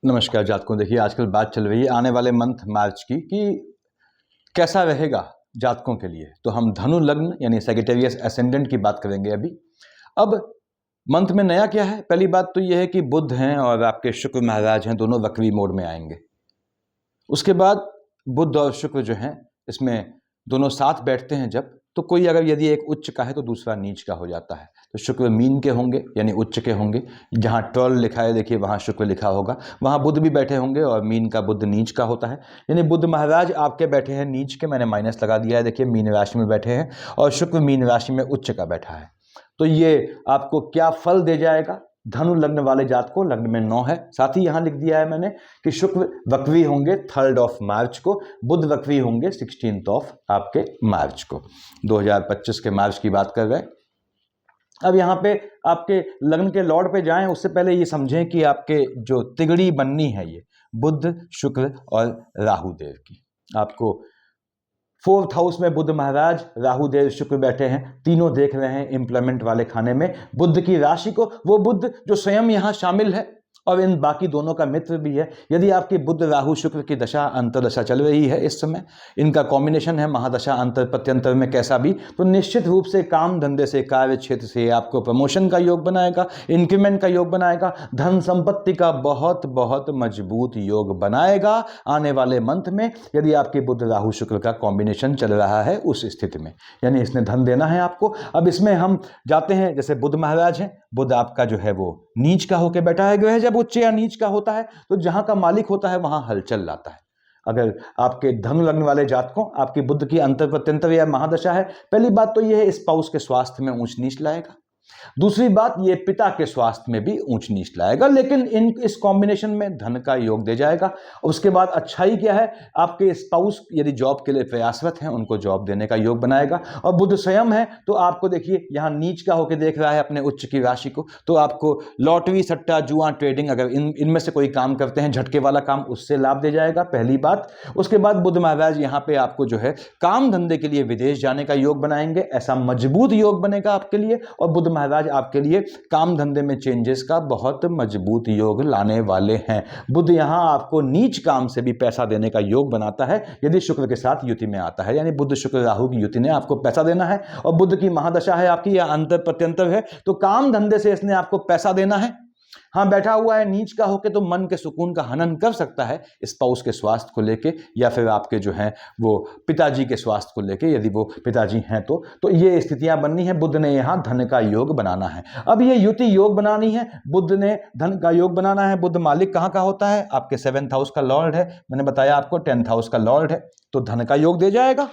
नमस्कार जातकों। देखिए, आजकल बात चल रही है आने वाले मंथ मार्च की कि कैसा रहेगा जातकों के लिए। तो हम धनु लग्न यानी सैजिटेरियस एसेंडेंट की बात करेंगे अभी। अब मंथ में नया क्या है? पहली बात तो यह है कि बुध हैं और आपके शुक्र महाराज हैं, दोनों वक्री मोड में आएंगे। उसके बाद बुध और शुक्र जो हैं इसमें दोनों साथ बैठते हैं जब, तो कोई अगर यदि एक उच्च का है तो दूसरा नीच का हो जाता है। तो शुक्र मीन के होंगे यानी उच्च के होंगे। जहाँ 12 लिखा है देखिए वहाँ शुक्र लिखा होगा, वहाँ बुध भी बैठे होंगे और मीन का बुध नीच का होता है। यानी बुध महाराज आपके बैठे हैं नीच के, मैंने माइनस लगा दिया है, देखिए मीन राशि में बैठे हैं और शुक्र मीन राशि में उच्च का बैठा है। तो ये आपको क्या फल दे जाएगा? धनु लग्न वाले जात को लग्न में 9 है। साथ ही यहां लिख दिया है मैंने कि शुक्र वक्री होंगे 3 मार्च को, बुध वक्री होंगे 16 आपके मार्च को। 2025 के मार्च की बात कर रहे हैं। अब यहाँ पे आपके लग्न के लॉर्ड पे जाएं उससे पहले ये समझें कि आपके जो तिगड़ी बननी है ये बुध शुक्र और राहु देव की। आपको 4th हाउस में बुध महाराज, राहु देव, शुक्र बैठे हैं, तीनों देख रहे हैं एम्प्लॉयमेंट वाले खाने में बुध की राशि को। वो बुध जो स्वयं यहां शामिल है और इन बाकी दोनों का मित्र भी है। यदि आपकी बुध राहु शुक्र की दशा अंतरदशा चल रही है इस समय, इनका कॉम्बिनेशन है महादशा अंतर प्रत्यंतर में कैसा भी, तो निश्चित रूप से काम धंधे से, कार्य क्षेत्र से आपको प्रमोशन का योग बनाएगा, इंक्रीमेंट का योग बनाएगा, धन संपत्ति का बहुत बहुत मजबूत योग बनाएगा आने वाले मंथ में। यदि आपके बुध राहु शुक्र का कॉम्बिनेशन चल रहा है उस स्थिति में, यानी इसने धन देना है आपको। अब इसमें हम जाते हैं, जैसे बुध महाराज हैं, बुध आपका जो है वो नीच का होकर बैठा है। ग्रह जब उच्च या नीच का होता है तो जहां का मालिक होता है वहां हलचल लाता है। अगर आपके धनु लग्न वाले जातकों आपकी बुध की अंतर प्रत्यंतर या महादशा है, पहली बात तो यह है स्पाउस के स्वास्थ्य में ऊंच नीच लाएगा। दूसरी बात, ये पिता के स्वास्थ्य में भी ऊंच नीच लाएगा, लेकिन इस कॉम्बिनेशन में धन का योग दे जाएगा। उसके बाद अच्छाई क्या है, आपके स्पाउस यदि जॉब के लिए प्रयासरत हैं उनको जॉब देने का योग बनाएगा। और बुध स्वयं है तो आपको देखिए यहां नीच का होकर देख रहा है अपने उच्च की राशि को, तो आपको लॉटरी, सट्टा, जुआ, ट्रेडिंग, अगर इनमें से कोई काम करते हैं, झटके वाला काम, उससे लाभ दे जाएगा, पहली बात। उसके बाद बुध महाराज यहां पे आपको जो है काम धंधे के लिए विदेश जाने का योग बनाएंगे, ऐसा मजबूत योग बनेगा आपके लिए। और बुध महाराज आपके लिए काम धंधे में चेंजेस का बहुत मजबूत योग लाने वाले हैं। बुध यहां आपको नीच काम से भी पैसा देने का योग बनाता है यदि शुक्र के साथ युति में आता है, यानी बुध शुक्र राहु की युति ने आपको पैसा देना है। और बुध की महादशा है आपकी या अंतर प्रत्यंतर है, तो काम धंधे से इसने आपको पैसा देना है। हाँ, बैठा हुआ है नीच का होके तो मन के सुकून का हनन कर सकता है स्पाउस के स्वास्थ्य को लेके, या फिर आपके जो हैं वो पिताजी के स्वास्थ्य को लेके, यदि वो पिताजी हैं तो ये स्थितियां बननी है। बुध ने यहाँ धन का योग बनाना है। अब ये युति योग बनानी है, बुध ने धन का योग बनाना है। बुध मालिक कहाँ का होता है? आपके 7th हाउस का लॉर्ड है, मैंने बताया आपको 10th हाउस का लॉर्ड है, तो धन का योग दे जाएगा।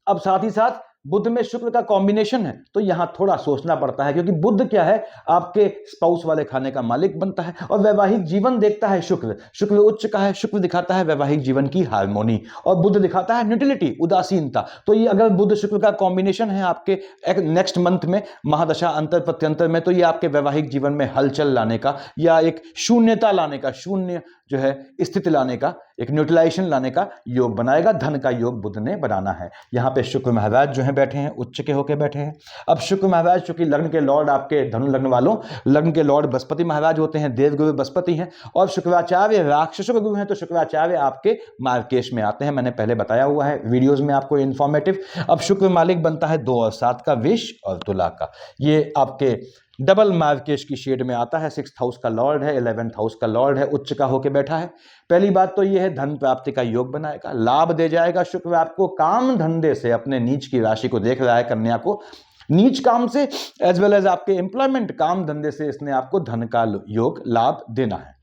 अब साथ ही साथ बुध में शुक्र का कॉम्बिनेशन है तो यहां थोड़ा सोचना पड़ता है, क्योंकि बुध क्या है, आपके स्पाउस वाले खाने का मालिक बनता है और वैवाहिक जीवन देखता है शुक्र। शुक्र उच्च का है, शुक्र दिखाता है वैवाहिक जीवन की हार्मोनी, और बुध दिखाता है न्यूट्रलिटी, उदासीनता। तो ये अगर बुध शुक्र का कॉम्बिनेशन है आपके नेक्स्ट मंथ में महादशा अंतर प्रत्यंतर में, तो ये आपके वैवाहिक जीवन में हलचल लाने का या एक शून्यता लाने का, शून्य जो है स्थिति लाने का, एक न्यूट्रलाइजेशन लाने का योग बनाएगा। धन का योग बुध ने बनाना है। यहाँ पे शुक्र महाराज जो है बैठे हैं, उच्च के होके बैठे हैं। अब शुक्र महाराज चूंकि लग्न के लॉर्ड, आपके धनु लग्न वालों, लग्न के लॉर्ड बृहस्पति महाराज होते हैं, देवगुरु बृहस्पति हैं, और शुक्राचार्य राक्षसों के गुरु हैं, तो शुक्राचार्य आपके मार्केश में आते हैं, मैंने पहले बताया हुआ है वीडियोज में आपको इन्फॉर्मेटिव। अब शुक्र मालिक बनता है 2 और 7 का, विष और तुला का। ये आपके डबल मार्केश की शेड में आता है। 6th हाउस का लॉर्ड है, 11th हाउस का लॉर्ड है, उच्च का होके बैठा है। पहली बात तो यह है धन प्राप्ति का योग बनाएगा, लाभ दे जाएगा। शुक्र आपको काम धंधे से, अपने नीच की राशि को देख रहा है, कन्या को, नीच काम से एज वेल एज आपके एम्प्लॉयमेंट, काम धंधे से इसने आपको धन का योग लाभ देना है।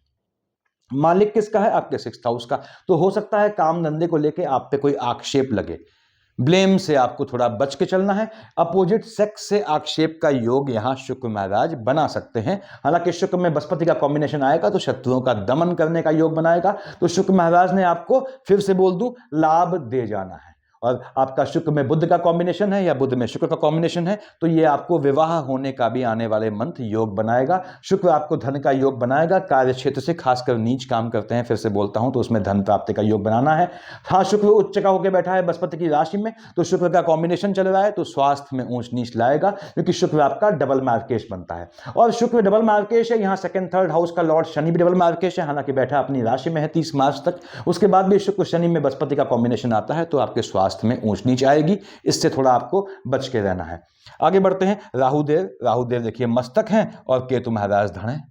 मालिक किसका है? आपके 6th हाउस का। तो हो सकता है काम धंधे को लेके आप पे कोई आक्षेप लगे, ब्लेम से आपको थोड़ा बच के चलना है। अपोजिट सेक्स से आक्षेप का योग यहां शुक्र महाराज बना सकते हैं। हालांकि शुक्र में बृहस्पति का कॉम्बिनेशन आएगा तो शत्रुओं का दमन करने का योग बनाएगा। तो शुक्र महाराज ने आपको, फिर से बोल दूं, लाभ दे जाना है। और आपका शुक्र में बुध का कॉम्बिनेशन है या बुध में शुक्र का कॉम्बिनेशन है, तो ये आपको विवाह होने का भी आने वाले मंथ योग बनाएगा। शुक्र आपको धन का योग बनाएगा। कार्य क्षेत्र से खासकर नीच काम करते हैं, फिर से बोलता हूं, तो उसमें धन प्राप्ति का योग बनाना है। हाँ, शुक्र उच्च का होकर बैठा है बृहस्पति की राशि में, तो शुक्र का कॉम्बिनेशन चल रहा है, तो स्वास्थ्य में ऊंच नीच लाएगा, क्योंकि शुक्र आपका डबल मार्केश बनता है। और शुक्र डबल मार्केश है, यहाँ सेकंड थर्ड हाउस का लॉर्ड शनि भी डबल मार्केश है, हालांकि बैठा अपनी राशि में है 30 मार्च तक। उसके बाद भी शुक्र शनि में बृहस्पति का कॉम्बिनेशन आता है, तो आपके स्वास्थ्य में ऊंच नीच आएगी, इससे थोड़ा आपको बच के रहना है। आगे बढ़ते हैं। राहुदेव देखिए मस्तक हैं और केतु महाराज धन है।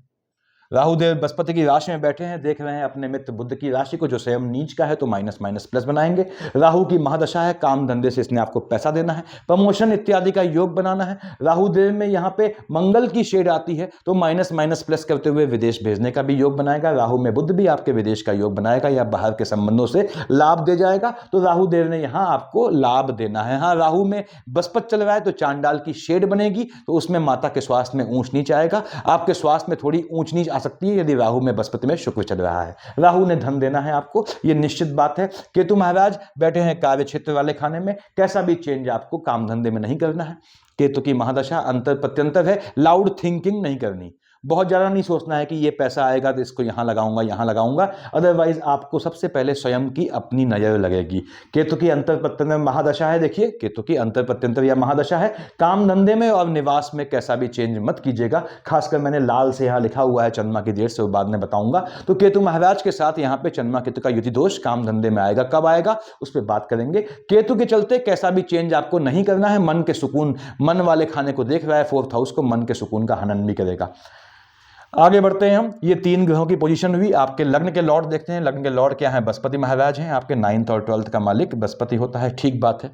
राहुदेव बृहस्पति की राशि में बैठे हैं, देख रहे हैं अपने मित्र बुध की राशि को, जो स्वयं नीच का है, तो माइनस माइनस प्लस बनाएंगे। राहु की महादशा है, काम धंधे से इसने आपको पैसा देना है, प्रमोशन इत्यादि का योग बनाना है। राहुदेव में यहाँ पे मंगल की शेड आती है, तो माइनस माइनस प्लस करते हुए विदेश भेजने का भी योग बनाएगा। राहु में बुध भी आपके विदेश का योग बनाएगा या बाहर के संबंधों से लाभ दे जाएगा, तो राहुदेव ने यहाँ आपको लाभ देना है। हाँ, राहु में बृहस्पति चल रहा है, तो चांडाल की शेड बनेगी, तो उसमें माता के स्वास्थ्य में ऊंच नीच आएगा, आपके स्वास्थ्य में थोड़ी ऊंच नीच सकती है यदि राहु में बृहस्पति में शुक्र चल रहा है। राहु ने धन देना है आपको, यह निश्चित बात है। केतु महाराज बैठे हैं कार्य क्षेत्र वाले खाने में, कैसा भी चेंज आपको काम धंधे में नहीं करना है। केतु की महादशा अंतर प्रत्यंतर है, लाउड थिंकिंग नहीं करनी, बहुत ज़्यादा नहीं सोचना है कि ये पैसा आएगा तो इसको यहाँ लगाऊंगा, अदरवाइज आपको सबसे पहले स्वयं की अपनी नज़र लगेगी। केतु की अंतर प्रत्यंतर महादशा है, देखिए केतु की अंतर प्रत्यंतर या महादशा है। काम धंधे में और निवास में कैसा भी चेंज मत कीजिएगा, खासकर मैंने लाल से यहाँ लिखा हुआ है चंद्रमा की देर से, वो बाद में बताऊंगा। तो केतु महाराज के साथ यहाँ पे चंद्रमा केतु का युति दोष काम धंधे में आएगा, कब आएगा उस पर बात करेंगे। केतु के चलते कैसा भी चेंज आपको नहीं करना है, मन के सुकून, मन वाले खाने को देख रहा है, फोर्थ हाउस को, मन के सुकून का हनन भी करेगा। आगे बढ़ते हैं हम। ये 3 ग्रहों की पोजीशन हुई। आपके लग्न के लॉर्ड देखते हैं। लग्न के लॉर्ड क्या है? बृहस्पति महाराज हैं, आपके 9th और 12th का मालिक बृहस्पति होता है, ठीक बात है।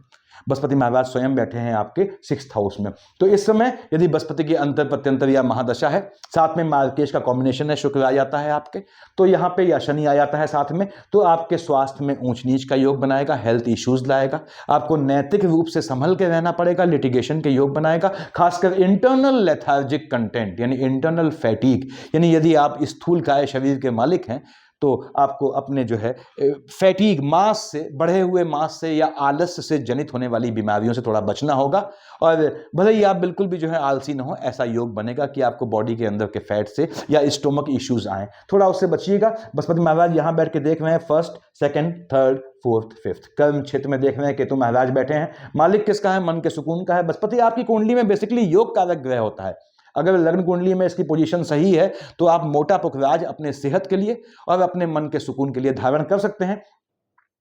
बृहस्पति महाराज स्वयं बैठे हैं आपके 6th हाउस में, तो इस समय यदि बृहस्पति की अंतर प्रत्यंतर या महादशा है, साथ में मार्केश का कॉम्बिनेशन है, शुक्र आ जाता है आपके, तो यहाँ पे या शनि आ जाता है साथ में, तो आपके स्वास्थ्य में ऊंच नीच का योग बनाएगा, हेल्थ इश्यूज लाएगा, आपको नैतिक रूप से संभल के रहना पड़ेगा, लिटिगेशन के योग बनाएगा, खासकर इंटरनल लेथार्जिक कंटेंट यानी इंटरनल फैटीग, यानी यदि आप स्थूलकाय शरीर के मालिक हैं तो आपको अपने जो है फैटीग, मास से, बढ़े हुए मास से या आलस्य से जनित होने वाली बीमारियों से थोड़ा बचना होगा। और भले ही आप बिल्कुल भी जो है आलसी न हो, ऐसा योग बनेगा कि आपको बॉडी के अंदर के फैट से या स्टोमक इश्यूज आए, थोड़ा उससे बचिएगा। बृहस्पति महाराज यहाँ बैठ के देख रहे हैं 1st, 2nd, 3rd, 4th, 5th कर्म क्षेत्र में देख रहे हैं। केतु महाराज बैठे हैं, मालिक किसका है? मन के सुकून का है। बृहस्पति आपकी कुंडली में बेसिकली योग कारक ग्रह होता है। अगर लग्न कुंडली में इसकी पोजीशन सही है तो आप मोटा पुखराज अपने सेहत के लिए और अपने मन के सुकून के लिए धारण कर सकते हैं।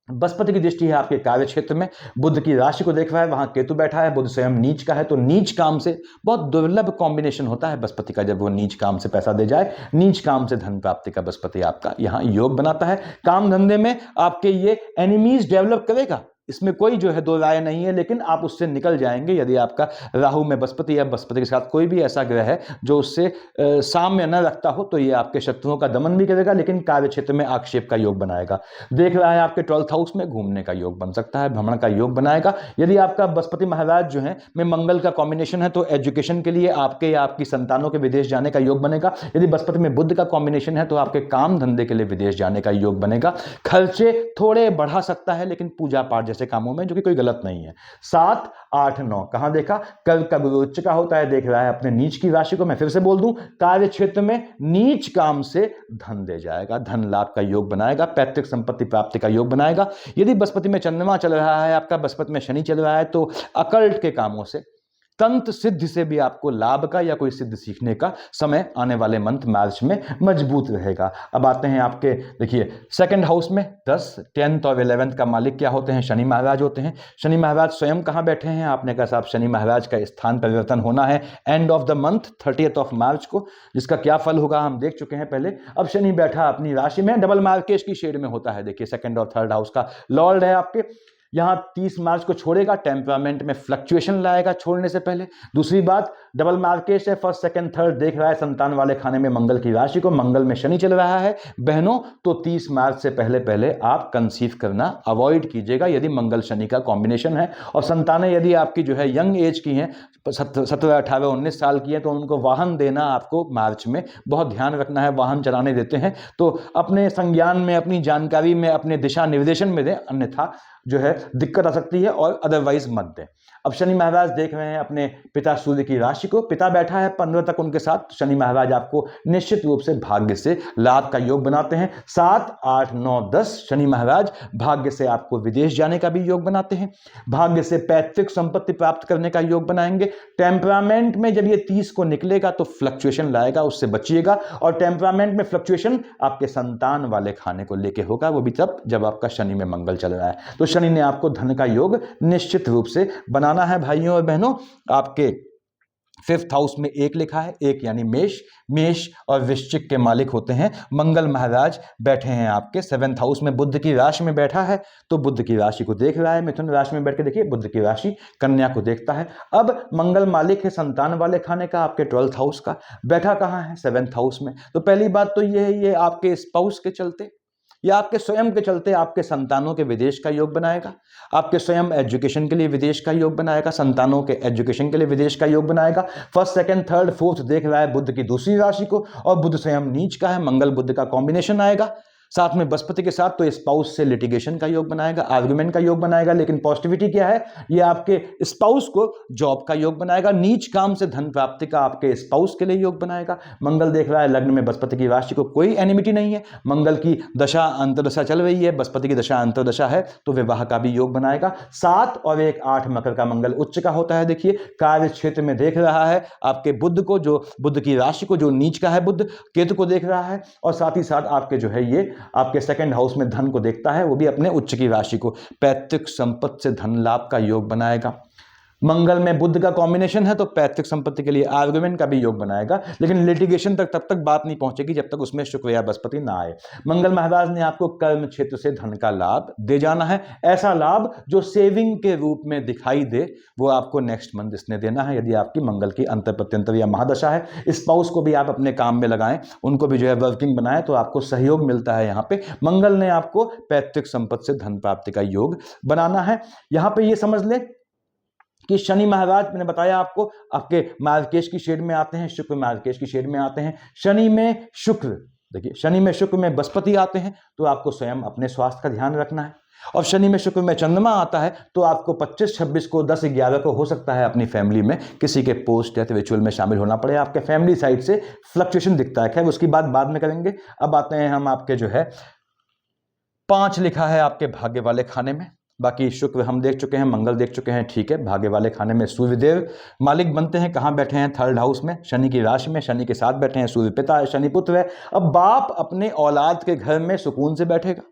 बृहस्पति की दृष्टि है आपके कार्य क्षेत्र में, बुध की राशि को देख रहा है, वहां केतु बैठा है, बुध स्वयं नीच का है, तो नीच काम से बहुत दुर्लभ कॉम्बिनेशन होता है बृहस्पति का, जब वो नीच काम से पैसा दे जाए, नीच काम से धन प्राप्ति का बृहस्पति आपका यहाँ योग बनाता है। काम धंधे में आपके ये एनिमीज डेवलप करेगा, इसमें कोई जो है दो राय नहीं है, लेकिन आप उससे निकल जाएंगे यदि आपका राहु में बृहस्पति या बृहस्पति के साथ कोई भी ऐसा ग्रह है जो उससे साम्य न रखता हो, तो ये आपके शत्रुओं का दमन भी करेगा, लेकिन कार्य क्षेत्र में आक्षेप का योग बनाएगा। देख रहा है आपके 12th हाउस में घूमने का योग बन सकता है, भ्रमण का योग बनाएगा। यदि आपका बृहस्पति महाराज जो है में मंगल का कॉम्बिनेशन है, तो एजुकेशन के लिए आपके या आपकी संतानों के विदेश जाने का योग बनेगा। यदि बृहस्पति में बुध का कॉम्बिनेशन है, तो आपके काम धंधे के लिए विदेश जाने का योग बनेगा। खर्चे थोड़े बढ़ा सकता है, लेकिन पूजा पाठ जैसे कामों में, जो कि कोई गलत नहीं है। 7, 8, 9 कहां देखा? कर्क का गुरु उच्च का होता है, देख रहा है अपने नीच की राशि को। मैं फिर से बोल दूं, कार्य क्षेत्र में नीच काम से धन दे जाएगा, धन लाभ का योग बनाएगा, पैतृक संपत्ति प्राप्ति का योग बनाएगा। यदि बृहस्पति में चंद्रमा चल रहा है आपका, बृहस्पति में शनि चल रहा है, तो अकल्ट के कामों से, तंत्र सिद्धि से भी आपको लाभ का या कोई सिद्ध सीखने का समय आने वाले मंथ मार्च में मजबूत रहेगा। अब आते हैं आपके, देखिए 2nd हाउस में 10, 10th और 11th का मालिक क्या होते हैं? शनि महाराज होते हैं। शनि महाराज स्वयं कहाँ बैठे हैं? आपने कहा साहब शनि महाराज का स्थान परिवर्तन होना है end of the month 30th of March को, जिसका क्या फल होगा हम देख चुके हैं पहले। अब शनि बैठा अपनी राशि में, डबल मार्केश की शेड में होता है, देखिए 2nd और 3rd हाउस का लॉर्ड है आपके। यहाँ 30 मार्च को छोड़ेगा, टेम्परामेंट में फ्लक्चुएशन लाएगा छोड़ने से पहले। दूसरी बात, डबल मार्केश है, 1st, 2nd, 3rd देख रहा है संतान वाले खाने में मंगल की राशि को, मंगल में शनि चल रहा है बहनों, तो 30 मार्च से पहले पहले आप कंसीव करना अवॉइड कीजिएगा यदि मंगल शनि का कॉम्बिनेशन है। और संतानें यदि आपकी जो है यंग एज की हैं, 17, 18, 19 साल की हैं, तो उनको वाहन देना आपको मार्च में बहुत ध्यान रखना है। वाहन चलाने देते हैं तो अपने संज्ञान में, अपनी जानकारी में, अपने दिशा निर्देशन में दें, अन्यथा जो है दिक्कत आ सकती है, और अदरवाइज मत दें। अब शनि महाराज देख रहे हैं अपने पिता सूर्य की राशि को, पिता बैठा है 15 तक उनके साथ। शनि महाराज आपको निश्चित रूप से भाग्य से लाभ का योग बनाते हैं। 7, 8, 9, 10 शनि महाराज भाग्य से आपको विदेश जाने का भी योग बनाते हैं, भाग्य से पैतृक संपत्ति प्राप्त करने का योग बनाएंगे। टेम्परामेंट में जब ये 30 को निकलेगा तो फ्लक्चुएशन लाएगा, उससे बचिएगा। और टेम्परामेंट में फ्लक्चुएशन आपके संतान वाले खाने को लेके होगा, वो भी तब जब आपका शनि में मंगल चल रहा है। तो शनि ने आपको धन का योग निश्चित रूप से बनाना है। भाइयों और बहनों, आपके 5th हाउस में 1 लिखा है, 1 यानी मेष। मेष और वृश्चिक के मालिक होते हैं मंगल महाराज, बैठे हैं आपके 7th हाउस में, बुध की राशि में बैठा है। तो बुध की राशि को देख रहा है, मिथुन राशि में बैठ के देखिए, बुध की राशि कन्या को देखता है। अब मंगल मालिक है संतान वाले खाने का, आपके 12th हाउस का, बैठा कहाँ है? 7th हाउस में। तो पहली बात तो ये है, ये आपके स्पाउस के चलते या आपके स्वयं के चलते आपके संतानों के विदेश का योग बनाएगा, आपके स्वयं एजुकेशन के लिए विदेश का योग बनाएगा, संतानों के एजुकेशन के लिए विदेश का योग बनाएगा। 1st, 2nd, 3rd, 4th देख रहा है बुध की दूसरी राशि को, और बुध स्वयं नीच का है, मंगल बुध का कॉम्बिनेशन आएगा साथ में बृहस्पति के साथ। तो स्पाउस से लिटिगेशन का योग बनाएगा, आर्गुमेंट का योग बनाएगा। लेकिन पॉजिटिविटी क्या है? ये आपके स्पाउस को जॉब का योग बनाएगा, नीच काम से धन प्राप्ति का आपके स्पाउस के लिए योग बनाएगा। मंगल देख रहा है लग्न में बृहस्पति की राशि को, कोई एनिमिटी नहीं है, मंगल की दशा अंतरदशा चल रही है, बृहस्पति की दशा अंतरदशा है, तो विवाह का भी योग बनाएगा। 7 और 1, 8 मकर का मंगल उच्च का होता है। देखिए कार्य क्षेत्र में देख रहा है आपके बुध को, जो बुध की राशि को, जो नीच का है बुध, केतु को देख रहा है, और साथ ही साथ आपके जो है ये आपके 2nd हाउस में धन को देखता है, वो भी अपने उच्च की राशि को। पैतृक संपत्ति से धन लाभ का योग बनाएगा। मंगल में बुध का कॉम्बिनेशन है, तो पैतृक संपत्ति के लिए आर्गुमेंट का भी योग बनाएगा। लेकिन लिटिगेशन तक तब तक बात नहीं पहुंचेगी जब तक उसमें शुक्र या बृहस्पति ना आए। मंगल महाराज ने आपको कर्म क्षेत्र से धन का लाभ दे जाना है, ऐसा लाभ जो सेविंग के रूप में दिखाई दे, वो आपको नेक्स्ट मंथ इसने देना है, यदि आपकी मंगल की अंतर प्रत्यंतर या महादशा है। स्पाउस को भी आप अपने काम में लगाएं, उनको भी जो है वर्किंग बनाएं, तो आपको सहयोग मिलता है। यहाँ पे मंगल ने आपको पैतृक संपत्ति से धन प्राप्ति का योग बनाना है। यहाँ पे ये समझ लें कि शनि महाराज, मैंने बताया आपको, आपके मार्गकेश की शेड में आते हैं, शुक्र मार्गकेश की शेड में आते हैं। शनि में शुक्र, देखिए शनि में शुक्र में बृहस्पति आते हैं, तो आपको स्वयं अपने स्वास्थ्य का ध्यान रखना है। और शनि में शुक्र में चंद्रमा आता है, तो आपको 25, 26 को, 10, 11 को हो सकता है अपनी फैमिली में किसी के पोस्ट डेथ रिचुअल में शामिल होना पड़े। आपके फैमिली साइड से फ्लक्चुएशन दिखता है, खैर उसकी बात बाद में करेंगे। अब आते हैं हम आपके जो है 5 लिखा है आपके भाग्य वाले खाने में। बाकी शुक्र हम देख चुके हैं, मंगल देख चुके हैं, ठीक है। भाग्य वाले खाने में सूर्यदेव मालिक बनते हैं, कहाँ बैठे हैं? 3rd हाउस में, शनि की राशि में, शनि के साथ बैठे हैं, सूर्य पिता है, शनि पुत्र है। अब बाप अपने औलाद के घर में सुकून से बैठेगा,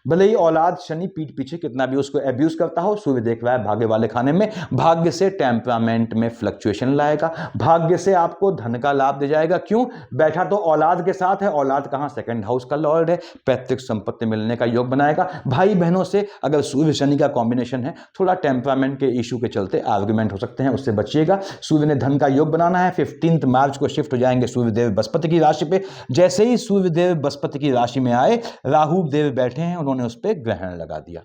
भले ही औलाद शनि पीठ पीछे कितना भी उसको एब्यूज करता हो। सूर्य देख रहा है भाग्य वाले खाने में, भाग्य से टेम्परामेंट में फ्लक्चुएशन लाएगा, भाग्य से आपको धन का लाभ दे जाएगा। क्यों? बैठा तो औलाद के साथ है, औलाद कहाँ? 2nd हाउस का लॉर्ड है, पैतृक संपत्ति मिलने का योग बनाएगा। भाई बहनों से अगर सूर्य शनि का कॉम्बिनेशन है, थोड़ा टेम्परामेंट के इशू के चलते आर्गुमेंट हो सकते हैं, उससे बचिएगा। सूर्य ने धन का योग बनाना है। 15 मार्च को शिफ्ट हो जाएंगे सूर्यदेव बृहस्पति की राशि पे। जैसे ही सूर्यदेव बृहस्पति की राशि में आए, राहु देव बैठे हैं, उन्होंने उस पर ग्रहण लगा दिया।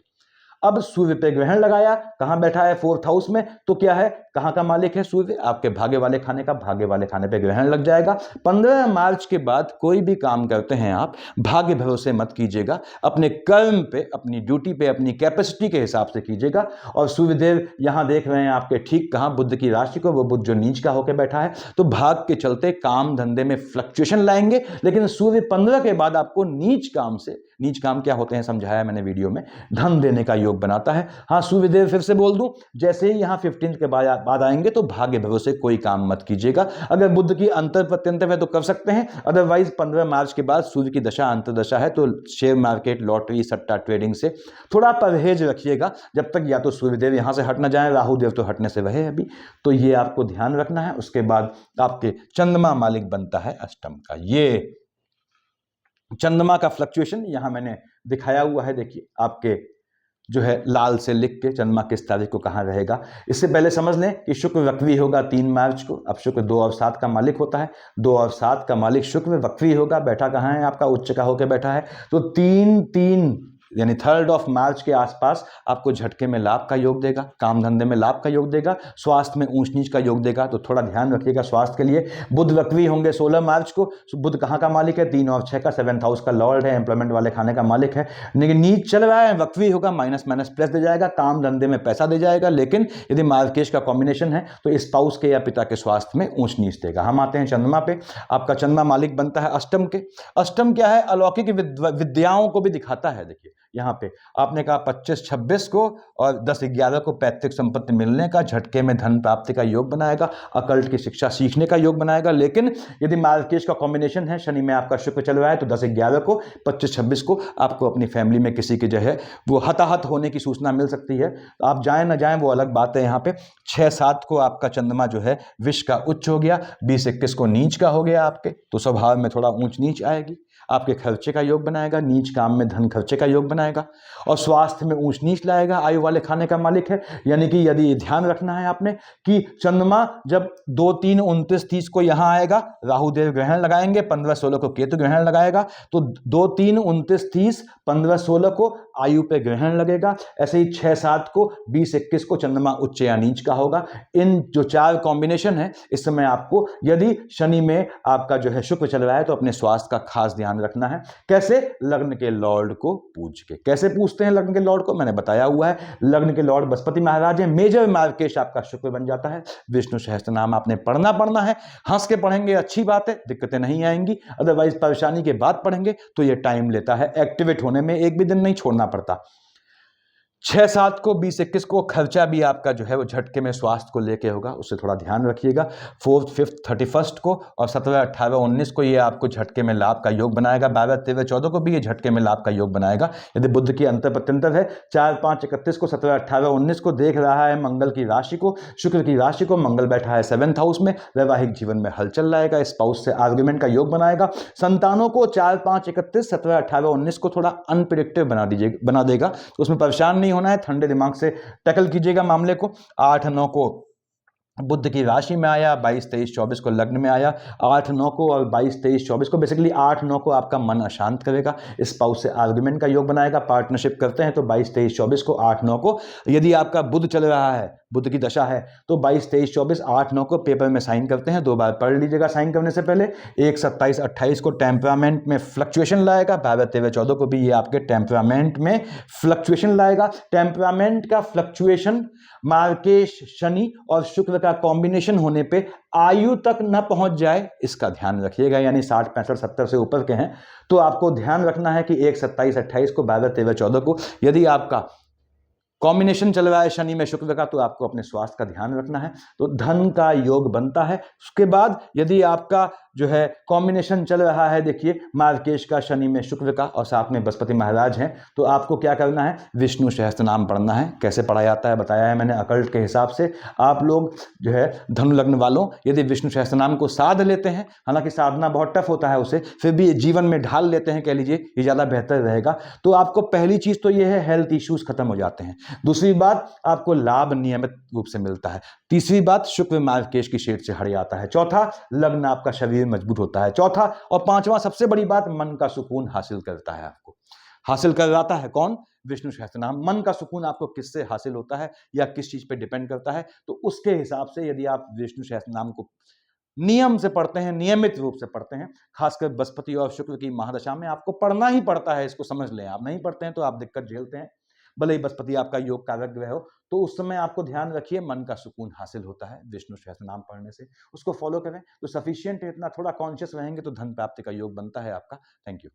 अब सूर्य पे ग्रहण लगाया, कहां बैठा है? 4th हाउस में, तो क्या है, कहां का मालिक है? सूर्य, आपके भाग्य वाले खाने का। भाग्य वाले खाने पे ग्रहण लग जाएगा। 15 मार्च के बाद कोई भी काम करते हैं आप, भाग्य भरोसे मत कीजिएगा, अपने कर्म पे, अपनी ड्यूटी पे, अपनी कैपेसिटी के हिसाब से कीजिएगा। और सूर्यदेव यहां देख रहे हैं आपके ठीक कहां? बुध की राशि को, वो बुध जो नीच का होकर बैठा है, तो भाग के चलते काम धंधे में फ्लक्चुएशन लाएंगे। लेकिन सूर्य 15 के बाद आपको नीच काम से, नीच काम क्या होते हैं समझाया मैंने वीडियो में, धन देने का योग बनाता है। हाँ, सूर्यदेव फिर से बोल दूं, जैसे ही यहां 15 के बाद आएंगे तो भाग्य भरोसे कोई काम मत कीजिएगा। अगर बुध की अंतर प्रत्यंतर है तो कर सकते हैं, अदरवाइज 15 मार्च के बाद सूर्य की दशा अंतरदशा है, तो शेयर मार्केट, लॉटरी, सट्टा ट्रेडिंग से थोड़ा परहेज रखिएगा, जब तक या तो सूर्यदेव यहां से हट ना जाए, राहु देव तो हटने से रहे अभी, तो ये आपको ध्यान रखना है। उसके बाद आपके चंद्रमा मालिक बनता है अष्टम का। ये चंद्रमा का फ्लक्चुएशन यहां मैंने दिखाया हुआ है, देखिए आपके जो है लाल से लिख के चंद्रमा किस तारीख को कहां रहेगा। इससे पहले समझ लें कि शुक्र वक्री होगा 3 मार्च को। अब शुक्र 2 और 7 का मालिक होता है, 2 और 7 का मालिक शुक्र वक्री होगा, बैठा कहां है? आपका उच्च का होकर बैठा है। तो 3, 3 यानी 3 मार्च के आसपास आपको झटके में लाभ का योग देगा, काम धंधे में लाभ का योग देगा, स्वास्थ्य में ऊंच नीच का योग देगा। तो थोड़ा ध्यान रखिएगा स्वास्थ्य के लिए। बुध वक्री होंगे 16 मार्च को। बुध कहाँ का मालिक है? 3 और 6 का, 7th हाउस का लॉर्ड है, एम्प्लॉयमेंट वाले खाने का मालिक है। लेकिन नीच चल रहा है, वक्री होगा, माइनस माइनस प्लस दे जाएगा, काम धंधे में पैसा दे जाएगा। लेकिन यदि मार्केश का कॉम्बिनेशन है तो स्पाउस के या पिता के स्वास्थ्य में ऊंच नीच देगा। हम आते हैं चंद्रमा पे। आपका चंद्रमा मालिक बनता है अष्टम के। अष्टम क्या है? अलौकिक विद्याओं को भी दिखाता है। देखिए यहाँ पे आपने कहा 25-26 को और 10-11 को पैतृक संपत्ति मिलने का, झटके में धन प्राप्ति का योग बनाएगा, अकल्ट की शिक्षा सीखने का योग बनाएगा। लेकिन यदि मार्केश का कॉम्बिनेशन है, शनि में आपका शुक्र चल रहा है, तो 10-11 को, 25-26 को आपको अपनी फैमिली में किसी की जो है वो हताहत होने की सूचना मिल सकती है। आप जाएं ना जाएं वो अलग बात है। यहाँ पे 6-7 को आपका चंद्रमा जो है विष का उच्च हो गया, 20-21 को नीच का हो गया आपके, तो स्वभाव में थोड़ा ऊंच नीच आएगी। आपके खर्चे का योग बनाएगा, नीच काम में धन खर्चे का योग बनाएगा, और स्वास्थ्य में ऊंच नीच लाएगा। आयु वाले खाने का मालिक है, यानी कि यदि ध्यान रखना है आपने कि चंद्रमा जब 2, 3, 29, 30 को यहां आएगा, राहु देव ग्रहण लगाएंगे, 15-16 को केतु ग्रहण लगाएगा, तो 2, 3, 29, 30, 15-16 को आयु पे ग्रहण लगेगा। ऐसे ही 6-7 को, 20-21 को चंद्रमा उच्च या नीच का होगा। इन जो 4 कॉम्बिनेशन है, इस समय आपको यदि शनि में आपका जो है शुक्र चल रहा है तो अपने स्वास्थ्य का खास ध्यान रखना है। कैसे? लग्न के लॉर्ड को पूज के। कैसे पूछते हैं लग्न के लॉर्ड को? मैंने बताया हुआ है। लग्न के लॉर्ड बृहस्पति महाराज है, मेजर मार्केश आपका शुक्र बन जाता है। विष्णु सहस्त्र नाम आपने पढ़ना है, हंस के पढ़ेंगे, अच्छी बात है, दिक्कतें नहीं आएंगी। अदरवाइज परेशानी के बाद पढ़ेंगे तो ये टाइम लेता है, एक्टिवेट होने में एक भी दिन नहीं छोड़ना पड़ता। 6-7 को, 20-21 को खर्चा भी आपका जो है वो झटके में स्वास्थ्य को लेके होगा, उससे थोड़ा ध्यान रखिएगा। 4th, 5th, 31st को और 17, 18, 19 को ये आपको झटके में लाभ का योग बनाएगा। 12, 13, 14 को भी ये झटके में लाभ का योग बनाएगा। यदि बुध की अंतर प्रत्यंतर है, 4, 5, 31 को, 17, 18, 19 को देख रहा है मंगल की राशि को, शुक्र की राशि को। मंगल बैठा है 7th हाउस में, वैवाहिक जीवन में हलचल लाएगा, स्पाउस से आर्ग्यूमेंट का योग बनाएगा। संतानों को 4, 5, 31, 17, 18, 19 को थोड़ा अनप्रिडिक्टिव बना देगा, तो उसमें परेशान होना है, ठंडे दिमाग से टैकल कीजिएगा मामले को। 8-9 को बुध की राशि में आया, 22, 23, 24 को लग्न में आया। 8-9 को और 22, 23, 24 को, बेसिकली 8-9 को आपका मन अशांत करेगा, स्पाउस से आर्गुमेंट का योग बनाएगा। पार्टनरशिप करते हैं तो 22, 23, 24 को, 8-9 को। यदि आपका बुध चल रहा है, बुध की दशा है, तो 22, 23, 24, 8-9 को पेपर में साइन करते हैं। 2 बार पढ़ लीजिएगा साइन करने से पहले। 1, 27, 28 को टेम्परामेंट में फ्लक्चुएशन लाएगा। 12, 13, 14 को भी ये आपके टेम्परामेंट में फ्लक्चुएशन लाएगा। टेम्परामेंट का फ्लक्चुएशन मार्केश, शनि और शुक्र का कॉम्बिनेशन होने पे आयु तक न पहुंच जाए, इसका ध्यान रखिएगा। यानी 60, 65, 70 से ऊपर के हैं तो आपको ध्यान रखना है कि 1, 27, 28 को, 12, 13, 14 को यदि आपका कॉम्बिनेशन चल रहा है शनि में शुक्र का, तो आपको अपने स्वास्थ्य का ध्यान रखना है, तो धन का योग बनता है। उसके बाद यदि आपका जो है कॉम्बिनेशन चल रहा है, देखिए मार्केश का, शनि में शुक्र का और साथ में बृहस्पति महाराज हैं, तो आपको क्या करना है? विष्णु सहस्त्र नाम पढ़ना है। कैसे पढ़ा जाता है बताया है मैंने, अकल्ट के हिसाब से। आप लोग जो है धनु लग्न वालों यदि विष्णु सहस्त्र नाम को साध लेते हैं, हालांकि साधना बहुत टफ होता है उसे, फिर भी जीवन में ढाल लेते हैं, कह लीजिए, ये ज़्यादा बेहतर रहेगा। तो आपको पहली चीज़ तो ये है, हेल्थ इश्यूज खत्म हो जाते हैं। दूसरी बात, आपको लाभ नियमित रूप से मिलता है। तीसरी बात, शुक्र मार्केश की शेड से हट जाता है। चौथा, लग्न आपका शरीर मजबूत होता है। चौथा और पांचवा सबसे बड़ी बात, मन का सुकून हासिल करता है। आपको हासिल करवाता है कौन? विष्णु सहस्त्र नाम। मन का सुकून आपको किससे हासिल होता है या किस चीज पे डिपेंड करता है? तो उसके हिसाब से यदि आप विष्णु सहस्त्र नाम को नियम से पढ़ते हैं, नियमित रूप से पढ़ते हैं, खासकर बृहस्पति और शुक्र की महादशा में आपको पढ़ना ही पड़ता है, इसको समझ लें। आप नहीं पढ़ते हैं तो आप दिक्कत झेलते हैं, भले ही बृहस्पति आपका योग कारक ग्रह हो। तो उस समय आपको ध्यान रखिए, मन का सुकून हासिल होता है विष्णु सहस्त्र नाम पढ़ने से। उसको फॉलो करें तो सफिशियंट है, इतना थोड़ा कॉन्शियस रहेंगे तो धन प्राप्ति का योग बनता है आपका। Thank you.